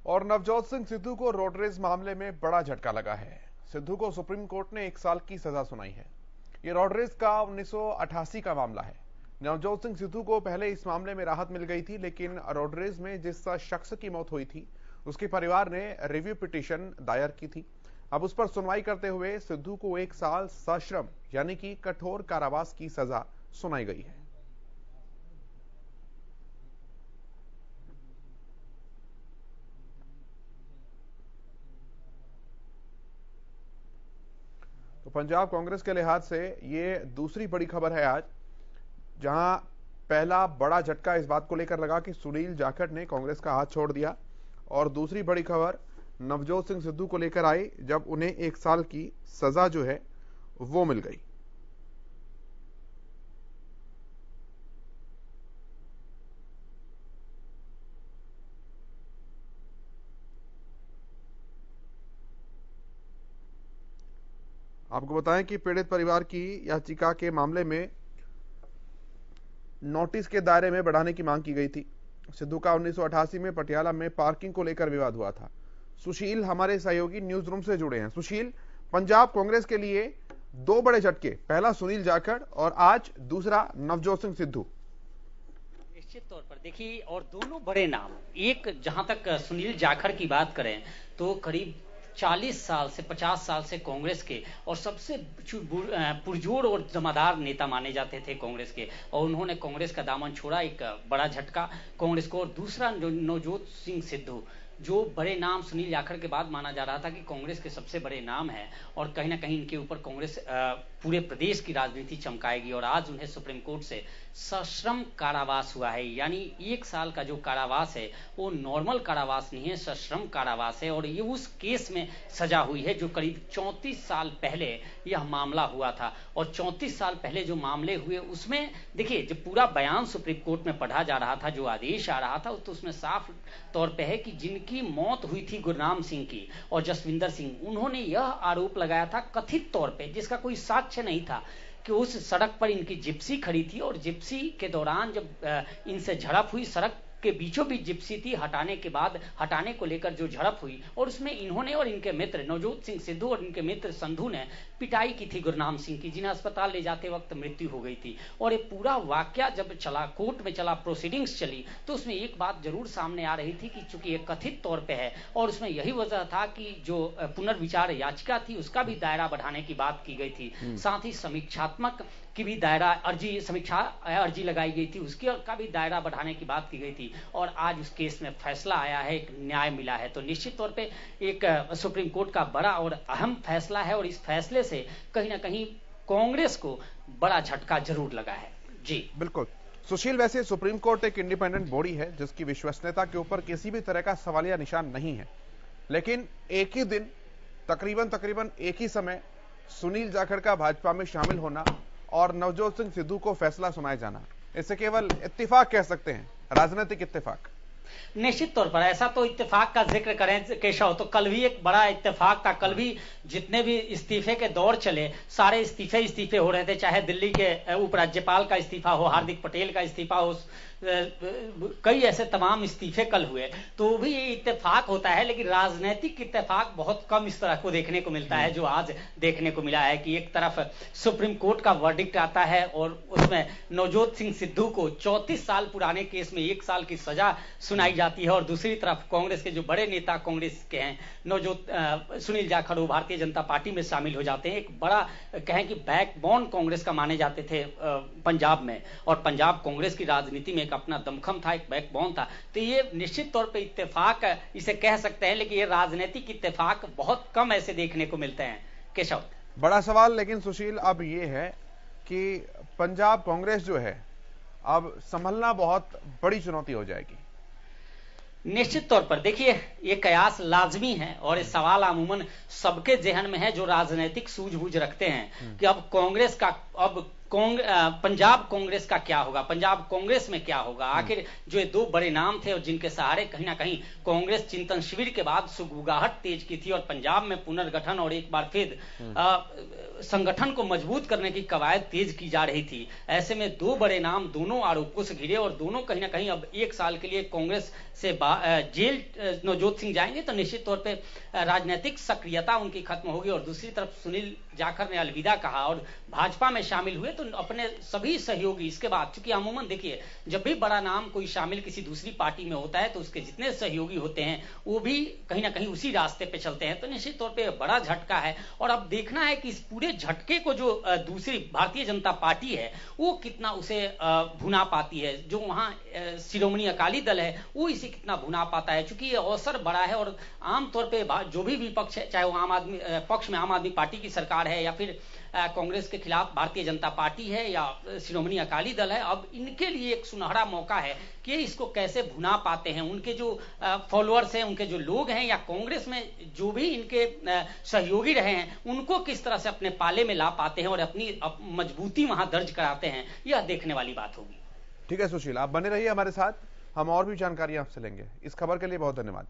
और नवजोत सिंह सिद्धू को road rage मामले में बड़ा झटका लगा है। सिद्धू को सुप्रीम कोर्ट ने 1 साल की सजा सुनाई है। ये रोड रेज का 1988 का मामला है। नवजोत सिंह सिद्धू को पहले इस मामले में राहत मिल गई थी, लेकिन रोड रेज में जिस शख्स की मौत हुई थी उसके परिवार ने रिव्यू पिटीशन दायर की थी। अब उस पर सुनवाई करते हुए सिद्धू को 1 साल सश्रम यानी कि कठोर कारावास की सजा सुनाई गई है। तो पंजाब कांग्रेस के लिहाज से ये दूसरी बड़ी खबर है आज, जहां पहला बड़ा झटका इस बात को लेकर लगा कि सुनील जाखड़ ने कांग्रेस का हाथ छोड़ दिया, और दूसरी बड़ी खबर नवजोत सिंह सिद्धू को लेकर आई, जब उन्हें 1 साल की सजा जो है वो मिल गई। आपको बताएं कि पीड़ित परिवार की याचिका के मामले में नोटिस के दायरे में बढ़ाने की मांग की गई थी। सिद्धू का 1988 में पटियाला में पार्किंग को लेकर विवाद हुआ था। सुशील हमारे सहयोगी न्यूज रूम से जुड़े हैं। सुशील, पंजाब कांग्रेस के लिए 2 बड़े झटके, पहला सुनील जाखड़ और आज दूसरा नवजोत सिंह सिद्धू। निश्चित तौर पर देखिए, और दोनों बड़े नाम, एक जहां तक सुनील जाखड़ की बात करें तो करीब 40 साल से 50 साल से कांग्रेस के और सबसे पुरजोर और जमादार नेता माने जाते थे कांग्रेस के, और उन्होंने कांग्रेस का दामन छोड़ा, एक बड़ा झटका कांग्रेस को। और दूसरा नवजोत सिंह सिद्धू, जो बड़े नाम सुनील जाखड़ के बाद माना जा रहा था कि कांग्रेस के सबसे बड़े नाम हैं, और कहीं ना कहीं इनके ऊपर कांग्रेस पूरे प्रदेश की राजनीति चमकाएगी। और आज उन्हें सुप्रीम कोर्ट से सश्रम कारावास हुआ है, यानी 1 साल का जो कारावास है वो नॉर्मल कारावास नहीं है, सश्रम कारावास है। और ये उस केस में सजा हुई है जो करीब 34 साल पहले यह मामला हुआ था। और 34 साल पहले जो मामले हुए उसमें देखिए, जब पूरा बयान सुप्रीम कोर्ट में पढ़ा जा रहा था, जो आदेश आ रहा था, तो उसमें साफ तौर पर है कि जिनकी मौत हुई थी गुरनाम सिंह की और जसविंदर सिंह, उन्होंने यह आरोप लगाया था कथित तौर पे, जिसका कोई साक्ष्य नहीं था, कि उस सड़क पर इनकी जिप्सी खड़ी थी और जिप्सी के दौरान जब इनसे झड़प हुई, सड़क के बीचों बीच जिप्सी थी, हटाने के बाद हटाने को लेकर जो झड़प हुई, और उसमें इन्होंने और इनके मित्र नवजोत सिंह सिद्धू और इनके मित्र संधू ने पिटाई की थी गुरनाम सिंह की, जिन्हें अस्पताल ले जाते वक्त मृत्यु हो गई थी। और ये पूरा वाकया जब चला, कोर्ट में चला, प्रोसीडिंग्स चली, तो उसमें एक बात जरूर सामने आ रही थी कि चूंकि ये कथित तौर पे है, और उसमें यही वजह था कि जो पुनर्विचार याचिका थी उसका भी दायरा बढ़ाने की बात की गई थी। साथ ही समीक्षात्मक की भी दायरा समीक्षा अर्जी लगाई गई थी, उसकी का भी दायरा बढ़ाने की बात की गई थी। और आज उस केस में फैसला आया है, एक न्याय मिला है। तो निश्चित तौर पे एक सुप्रीम कोर्ट का बड़ा और अहम फैसला है, और इस फैसले से कहीं ना कहीं कांग्रेस को बड़ा झटका जरूर लगा है। जी बिल्कुल सुशील, वैसे सुप्रीम कोर्ट एक इंडिपेंडेंट बॉडी है जिसकी विश्वसनीयता के ऊपर किसी भी तरह का सवालिया निशान नहीं है, लेकिन एक ही दिन तकरीबन एक ही समय सुनील जाखड़ का भाजपा में शामिल होना और नवजोत सिंह सिद्धू को फैसला सुनाया जाना, इसे केवल इत्तेफाक कह सकते हैं, राजनीतिक इत्तेफाक। निश्चित तौर पर ऐसा तो इत्तेफाक का जिक्र करें केशव, तो कल भी एक बड़ा इत्तेफाक था। कल भी जितने भी इस्तीफे के दौर चले, सारे इस्तीफे हो रहे थे, चाहे दिल्ली के उपराज्यपाल का इस्तीफा हो, हार्दिक पटेल का इस्तीफा हो, कई ऐसे तमाम इस्तीफे कल हुए। तो भी ये इत्तेफाक होता है, लेकिन राजनीतिक इत्तेफाक बहुत कम इस तरह को देखने को मिलता है, जो आज देखने को मिला है कि एक तरफ सुप्रीम कोर्ट का वर्डिक्ट आता है और उसमें नवजोत सिंह सिद्धू को 34 साल पुराने केस में 1 साल की सजा सुनाई जाती है, और दूसरी तरफ कांग्रेस के जो बड़े नेता कांग्रेस के हैं सुनील जाखड़, वो भारतीय जनता पार्टी में शामिल हो जाते हैं। एक बड़ा कहें कि बैकबोन कांग्रेस का माने जाते थे पंजाब में, और पंजाब कांग्रेस की राजनीति में एक अपना दमखम था, एक बैकबोन था। तो ये निश्चित तौर पे इत्तेफाक इसे कह सकते हैं, लेकिन ये राजनीतिक इत्तेफाक बहुत कम ऐसे देखने को मिलते हैं। केशव, बड़ा सवाल लेकिन सुशील अब ये है कि पंजाब कांग्रेस जो है अब संभलना बहुत बड़ी चुनौती हो जाएगी। निश्चित तौर पर देखिए, ये कयास लाजमी है, और ये सवाल अमूमन सबके जहन में है जो राजनीतिक सूझबूझ रखते हैं कि अब कांग्रेस का अब पंजाब कांग्रेस का क्या होगा, पंजाब कांग्रेस में क्या होगा। आखिर जो ये दो बड़े नाम थे और जिनके सहारे कहीं ना कहीं कांग्रेस चिंतन शिविर के बाद सुगबुगाहट तेज की थी और पंजाब में पुनर्गठन और एक बार फिर संगठन को मजबूत करने की कवायद तेज की जा रही थी। ऐसे में दो बड़े नाम दोनों आरोपों से घिरे और दोनों कहीं ना कहीं अब एक साल के लिए कांग्रेस से जेल नवजोत सिंह जाएंगे तो निश्चित तौर पे राजनीतिक सक्रियता उनकी खत्म होगी। और दूसरी तरफ सुनील जाखड़ ने अलविदा कहा और भाजपा में शामिल हुए तो अपने सभी सहयोगी इसके बाद, चूंकि अमूमन देखिए जब भी बड़ा नाम कोई शामिल किसी दूसरी पार्टी में होता है तो उसके जितने सहयोगी होते हैं वो भी कहीं ना कहीं उसी रास्ते पे चलते हैं, तो निश्चित तौर पे बड़ा झटका है। और अब देखना है कि इस पूरे झटके को जो दूसरी भारतीय जनता पार्टी है वो कितना उसे भुना पाती है। जो वहां शिरोमणि अकाली दल है वो इसे कितना भुना पाता है, चूंकि ये अवसर बड़ा है और आमतौर पे जो भी विपक्ष है, चाहे वो आम आदमी पक्ष में आम आदमी पार्टी की सरकार है या फिर कांग्रेस के खिलाफ भारतीय जनता पार्टी है या शिरोमणि अकाली दल है, अब इनके लिए एक सुनहरा मौका है कि इसको कैसे भुना पाते हैं। उनके जो फॉलोअर्स हैं, उनके जो लोग हैं या कांग्रेस में जो भी इनके सहयोगी रहे हैं उनको किस तरह से अपने पाले में ला पाते हैं और अपनी मजबूती वहां दर्ज कराते हैं, यह देखने वाली बात होगी। ठीक है सुशील, आप बने रहिए हमारे साथ, हम और भी जानकारी आपसे लेंगे। इस खबर के लिए बहुत धन्यवाद।